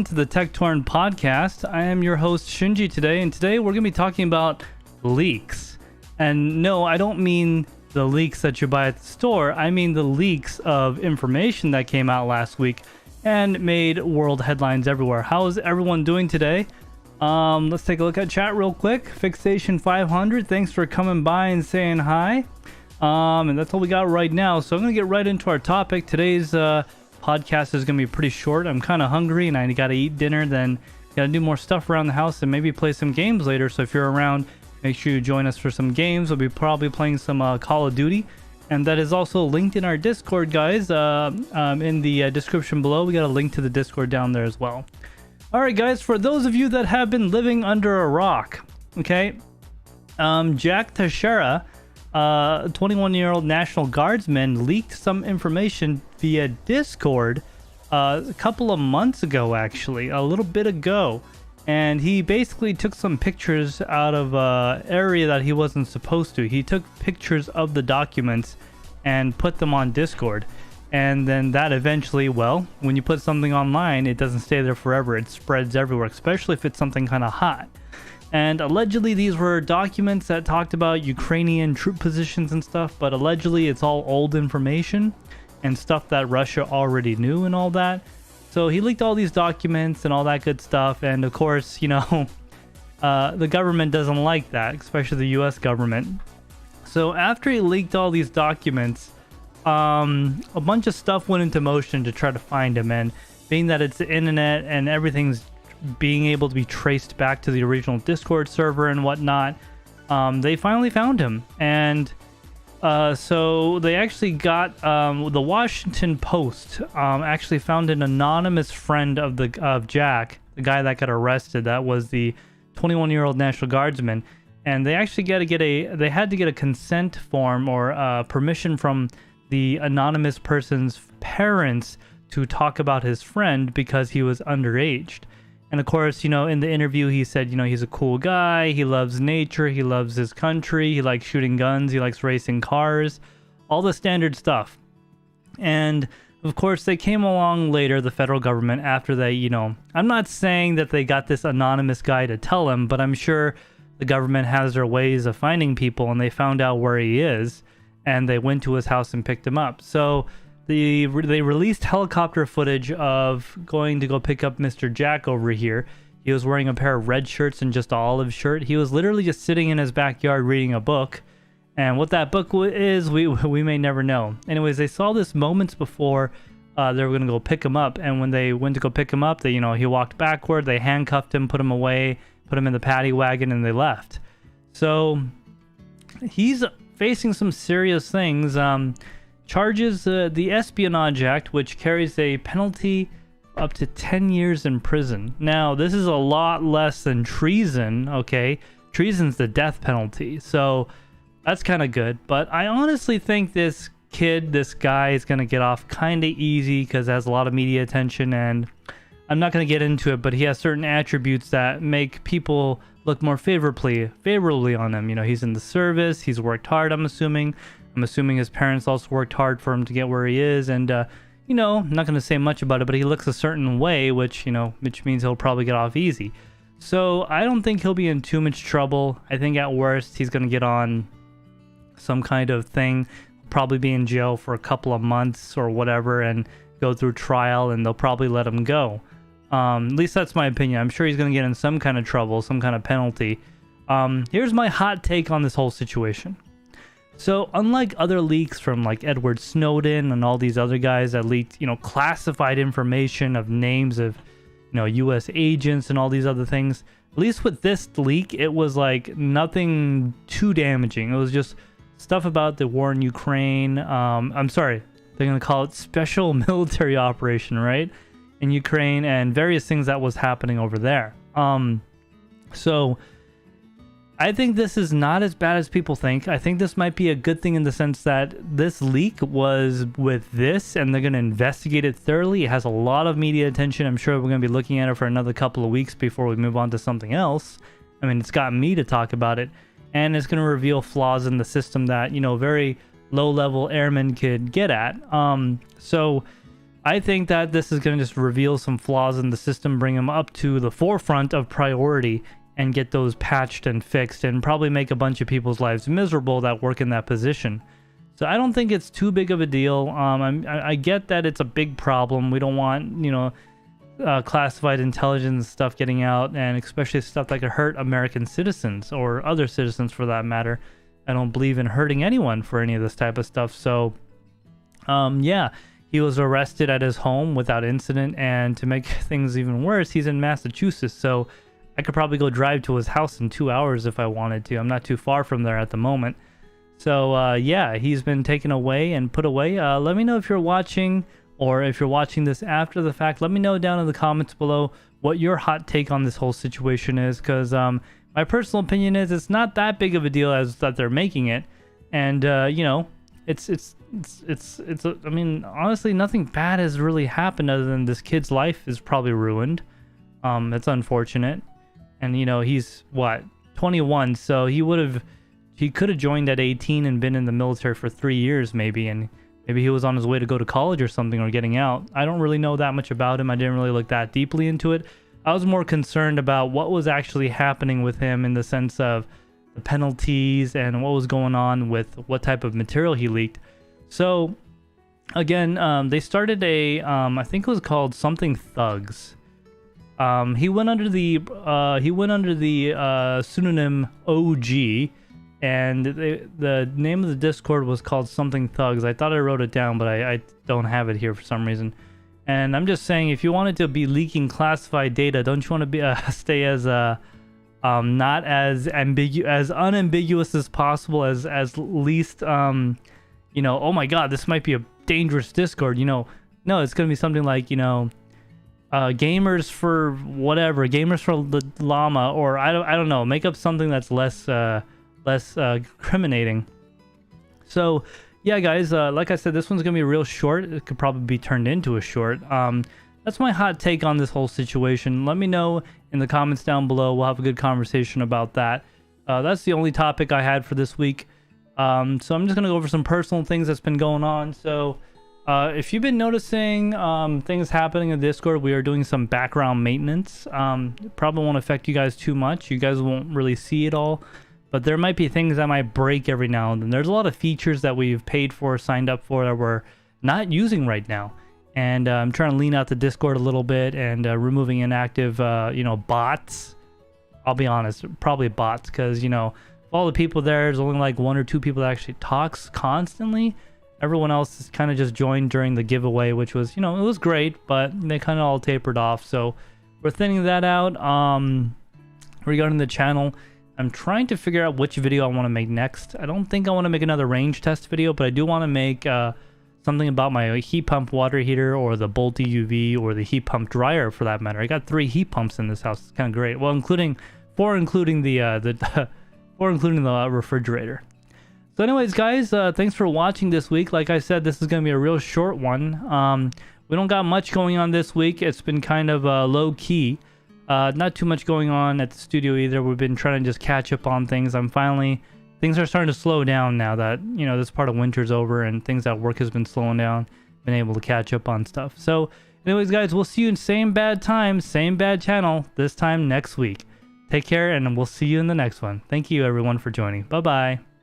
To the Tek Torrent Podcast. I am your host Shinji today, and today we're going to be talking about leaks. And no, I don't mean the leaks that you buy at the store. I mean the leaks of information that came out last week and made world headlines everywhere. How is everyone doing today? Let's take a look at chat real quick. Fixation 500, thanks for coming by and saying hi. And that's all we got right now. So I'm going to get right into our topic. Today's podcast is going to be pretty short. I'm kind of hungry and I got to eat dinner, then got to do more stuff around the house and maybe play some games later. So if you're around, make sure you join us for some games. We'll be probably playing some Call of Duty, and that is also linked in our Discord, guys. In the description below, we got a link to the Discord down there as well. All right, guys, for those of you that have been living under a rock, okay, Jack Teixeira, 21-year-old National Guardsman, leaked some information via Discord a couple of months ago, actually, a little bit ago. And he basically took some pictures out of an area that he wasn't supposed to. He took pictures of the documents and put them on Discord. And then that eventually, well, when you put something online, it doesn't stay there forever. It spreads everywhere, especially if it's something kind of hot. And allegedly, these were documents that talked about Ukrainian troop positions and stuff, but allegedly it's all old information and stuff that Russia already knew and all that. So he leaked all these documents and all that good stuff. And of course, you know, the government doesn't like that, especially the US government. So after he leaked all these documents, a bunch of stuff went into motion to try to find him. And being that it's the internet and everything's being able to be traced back to the original Discord server and whatnot, they finally found him. And so they actually got the Washington Post actually found an anonymous friend of Jack, the guy that got arrested. That was the 21-year-old National Guardsman, and they actually they had to get a consent form or permission from the anonymous person's parents to talk about his friend because he was underage. And of course, you know, in the interview, he said, you know, he's a cool guy. He loves nature. He loves his country. He likes shooting guns. He likes racing cars, all the standard stuff. And of course, they came along later, the federal government, after they, you know, I'm not saying that they got this anonymous guy to tell him, but I'm sure the government has their ways of finding people, and they found out where he is, and they went to his house and picked him up. So they released helicopter footage of going to go pick up Mr. Jack over here. He was wearing a pair of red shirts and just an olive shirt. He was literally just sitting in his backyard reading a book. And what that book is, we may never know. Anyways, they saw this moments before they were going to go pick him up. And when they went to go pick him up, he walked backward. They handcuffed him, put him away, put him in the paddy wagon, and they left. So he's facing some serious things. Charges the Espionage Act, which carries a penalty up to 10 years in prison. Now, this is a lot less than treason, okay? Treason's the death penalty, so that's kind of good. But I honestly think this guy is going to get off kind of easy because it has a lot of media attention, and I'm not going to get into it, but he has certain attributes that make people look more favorably on him. You know, he's in the service, he's worked hard, I'm assuming his parents also worked hard for him to get where he is, and you know, I'm not going to say much about it, but he looks a certain way, which means he'll probably get off easy. So I don't think he'll be in too much trouble. I think at worst he's going to get on some kind of thing, probably be in jail for a couple of months or whatever, and go through trial, and they'll probably let him go. At least that's my opinion. I'm sure he's going to get in some kind of trouble, some kind of penalty. Here's my hot take on this whole situation. So unlike other leaks from like Edward Snowden and all these other guys that leaked, you know, classified information of names of, you know, US agents and all these other things, at least with this leak, it was like nothing too damaging. It was just stuff about the war in Ukraine. I'm sorry, they're going to call it special military operation, right? In Ukraine, and various things that was happening over there. So I think this is not as bad as people think. I think this might be a good thing in the sense that this leak was with this, and they're going to investigate it thoroughly. It has a lot of media attention. I'm sure we're going to be looking at it for another couple of weeks before we move on to something else. I mean, it's got me to talk about it, and it's going to reveal flaws in the system that, you know, very low-level airmen could get at. So I think that this is going to just reveal some flaws in the system, bring them up to the forefront of priority, and get those patched and fixed, and probably make a bunch of people's lives miserable that work in that position. So I don't think it's too big of a deal. I get that it's a big problem. We don't want, classified intelligence stuff getting out, and especially stuff that could hurt American citizens or other citizens for that matter. I don't believe in hurting anyone for any of this type of stuff. So, yeah, he was arrested at his home without incident, and to make things even worse, he's in Massachusetts. So I could probably go drive to his house in 2 hours if I wanted to. I'm not too far from there at the moment. So, yeah, he's been taken away and put away. Let me know if you're watching, or if you're watching this after the fact. Let me know down in the comments below what your hot take on this whole situation is, because my personal opinion is it's not that big of a deal as that they're making it. And, I mean, honestly, nothing bad has really happened other than this kid's life is probably ruined. It's unfortunate. And, he's, 21, so he could have joined at 18 and been in the military for 3 years maybe, and maybe he was on his way to go to college or something, or getting out. I don't really know that much about him. I didn't really look that deeply into it. I was more concerned about what was actually happening with him in the sense of the penalties and what was going on with what type of material he leaked. So, again, they started I think it was called something Thugs. He went under the pseudonym OG. And the name of the Discord was called something Thugs. I thought I wrote it down, but I don't have it here for some reason. And I'm just saying, if you wanted to be leaking classified data, don't you want to be stay as not as unambiguous as possible, as least oh my god, this might be a dangerous Discord. No, it's gonna be something like gamers for whatever, gamers for the llama, or I don't know. Make up something that's less incriminating. So yeah, guys, like I said, this one's gonna be real short. It could probably be turned into a short. That's my hot take on this whole situation. Let me know in the comments down below. We'll have a good conversation about that. That's the only topic I had for this week. So I'm just gonna go over some personal things that's been going on. So if you've been noticing things happening in Discord, we are doing some background maintenance. It probably won't affect you guys too much. You guys won't really see it all. But there might be things that might break every now and then. There's a lot of features that we've paid for, signed up for, that we're not using right now. And I'm trying to lean out the Discord a little bit and removing inactive, bots. I'll be honest, probably bots, because, all the people there's only like 1 or 2 people that actually talks constantly. Everyone else is kind of just joined during the giveaway, which was, it was great, but they kind of all tapered off. So we're thinning that out. Regarding the channel, I'm trying to figure out which video I want to make next. I don't think I want to make another range test video, but I do want to make something about my heat pump water heater, or the Bolty UV, or the heat pump dryer for that matter. I got 3 heat pumps in this house. It's kind of great. Well, including the refrigerator. So anyways, guys, thanks for watching this week. Like I said, this is going to be a real short one. We don't got much going on this week. It's been kind of low key. Not too much going on at the studio either. We've been trying to just catch up on things. Things are starting to slow down now that, this part of winter's over, and things at work has been slowing down. Been able to catch up on stuff. So anyways, guys, we'll see you in same bad time, same bad channel, this time next week. Take care, and we'll see you in the next one. Thank you, everyone, for joining. Bye-bye.